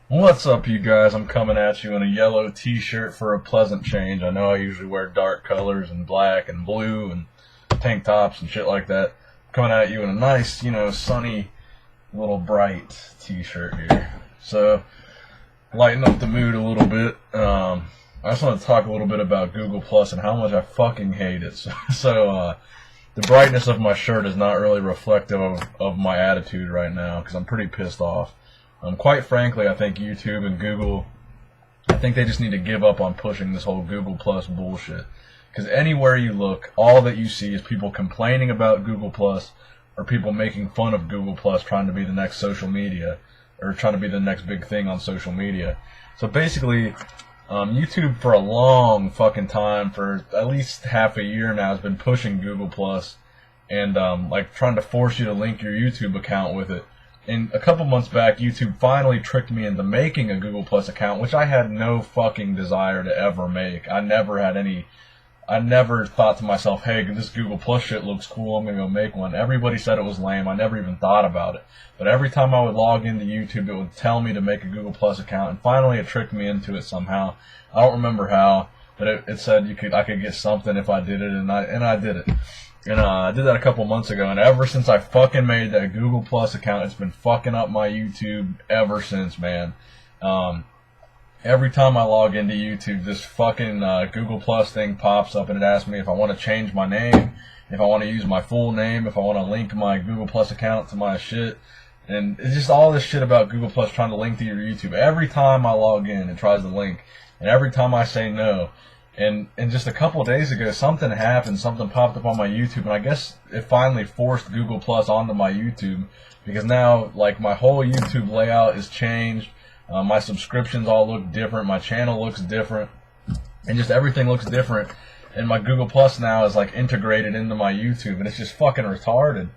What's up, you guys? I'm coming at you in a yellow t-shirt for a pleasant change. I know I usually wear dark colors and black and blue and tank tops and shit like that. I'm coming at you in a nice, sunny, little bright t-shirt here. So, lighten up the mood a little bit. I just want to talk a little bit about Google Plus and how much I fucking hate it. The brightness of my shirt is not really reflective of my attitude right now because I'm pretty pissed off. Quite frankly, I think YouTube and Google, I think they just need to give up on pushing this whole Google Plus bullshit. Because anywhere you look, all that you see is people complaining about Google Plus or people making fun of Google Plus trying to be the next social media or trying to be the next big thing on social media. So basically, YouTube for a long fucking time, for at least half a year now, has been pushing Google Plus and like trying to force you to link your YouTube account with it. And a couple months back, YouTube finally tricked me into making a Google Plus account, which I had no fucking desire to ever make. I never thought to myself, hey, this Google Plus shit looks cool, I'm gonna go make one. Everybody said it was lame, I never even thought about it. But every time I would log into YouTube, it would tell me to make a Google Plus account, and finally it tricked me into it somehow. I don't remember how, but it said I could get something if I did it, and I did it. And I did that a couple months ago, and ever since I fucking made that Google Plus account, it's been fucking up my YouTube ever since, man. Every time I log into YouTube, this fucking Google Plus thing pops up, and it asks me if I want to change my name, if I want to use my full name, if I want to link my Google Plus account to my shit. And it's just all this shit about Google Plus trying to link to your YouTube. Every time I log in, it tries to link. And every time I say no. And just a couple of days ago, something happened. Something popped up on my YouTube, and I guess it finally forced Google Plus onto my YouTube, because now, like, my whole YouTube layout is changed. My subscriptions all look different. My channel looks different, and just everything looks different. And my Google Plus now is like integrated into my YouTube, and it's just fucking retarded.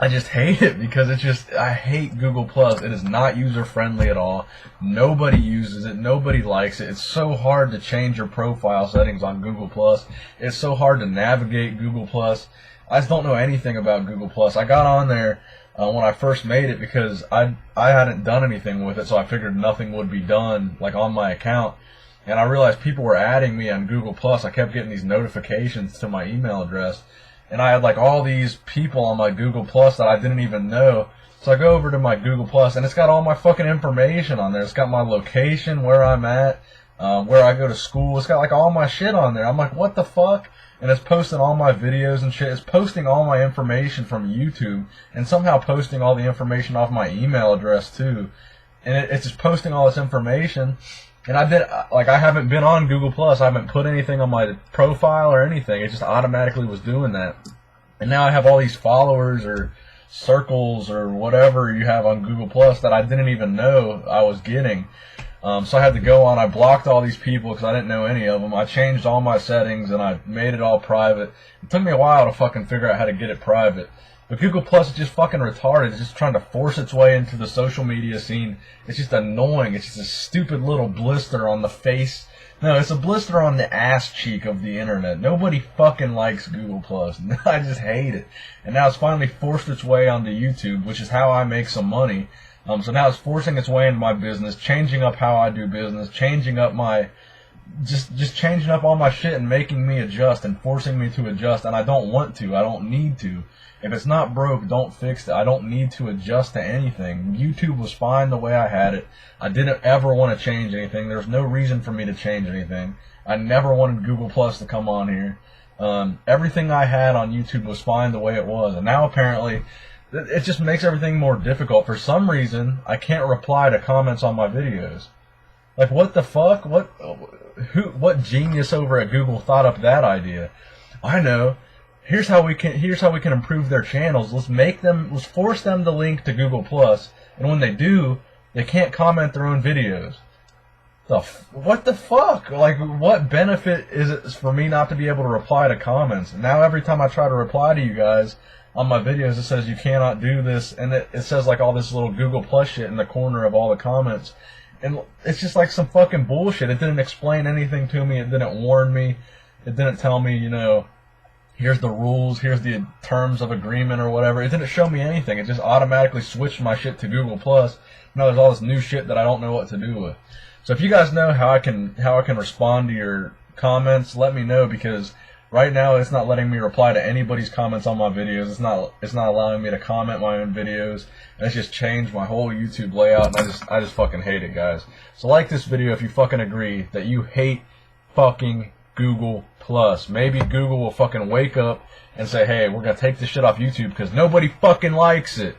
I just hate it because I hate Google Plus. It is not user friendly at all. Nobody uses it. Nobody likes it. It's so hard to change your profile settings on Google Plus. It's so hard to navigate Google Plus. I just don't know anything about Google Plus. I got on there when I first made it because I hadn't done anything with it, so I figured nothing would be done like on my account. And I realized people were adding me on Google Plus. I kept getting these notifications to my email address. And I had like all these people on my Google Plus that I didn't even know. So I go over to my Google Plus, and it's got all my fucking information on there. It's got my location, where I'm at, where I go to school. It's got like all my shit on there. I'm like, what the fuck? And it's posting all my videos and shit. It's posting all my information from YouTube, and somehow posting all the information off my email address too. And it's just posting all this information. And I haven't been on Google Plus. I haven't put anything on my profile or anything. It just automatically was doing that. And now I have all these followers or circles or whatever you have on Google Plus that I didn't even know I was getting. So I had to go on. I blocked all these people because I didn't know any of them. I changed all my settings and I made it all private. It took me a while to fucking figure out how to get it private. But Google Plus is just fucking retarded. It's just trying to force its way into the social media scene. It's just annoying. It's just a stupid little blister on the face. No, it's a blister on the ass cheek of the internet. Nobody fucking likes Google Plus. I just hate it. And now it's finally forced its way onto YouTube, which is how I make some money. So now it's forcing its way into my business, changing up how I do business, changing up my... Just changing up all my shit and making me adjust and forcing me to adjust. And I don't want to. I don't need to. If it's not broke, don't fix it. I don't need to adjust to anything. YouTube was fine the way I had it. I didn't ever want to change anything. There's no reason for me to change anything. I never wanted Google Plus to come on here. Everything I had on YouTube was fine the way it was. And now apparently it just makes everything more difficult. For some reason, I can't reply to comments on my videos. Like, what the fuck? What genius over at Google thought up that idea? I know. Here's how we can improve their channels. Let's force them to link to Google Plus, and when they do, they can't comment their own videos. What the fuck? Like, what benefit is it for me not to be able to reply to comments? Now every time I try to reply to you guys on my videos, it says you cannot do this, and it says like all this little Google Plus shit in the corner of all the comments. And it's just like some fucking bullshit. It didn't explain anything to me. It didn't warn me. It didn't tell me, here's the rules, here's the terms of agreement or whatever. It didn't show me anything. It just automatically switched my shit to Google Plus. Now there's all this new shit that I don't know what to do with. So if you guys know how I can respond to your comments, let me know, because right now it's not letting me reply to anybody's comments on my videos. It's not allowing me to comment my own videos. And it's just changed my whole YouTube layout, and I just fucking hate it, guys. So like this video if you fucking agree that you hate fucking Google Plus. Maybe Google will fucking wake up and say, hey, we're gonna take this shit off YouTube because nobody fucking likes it.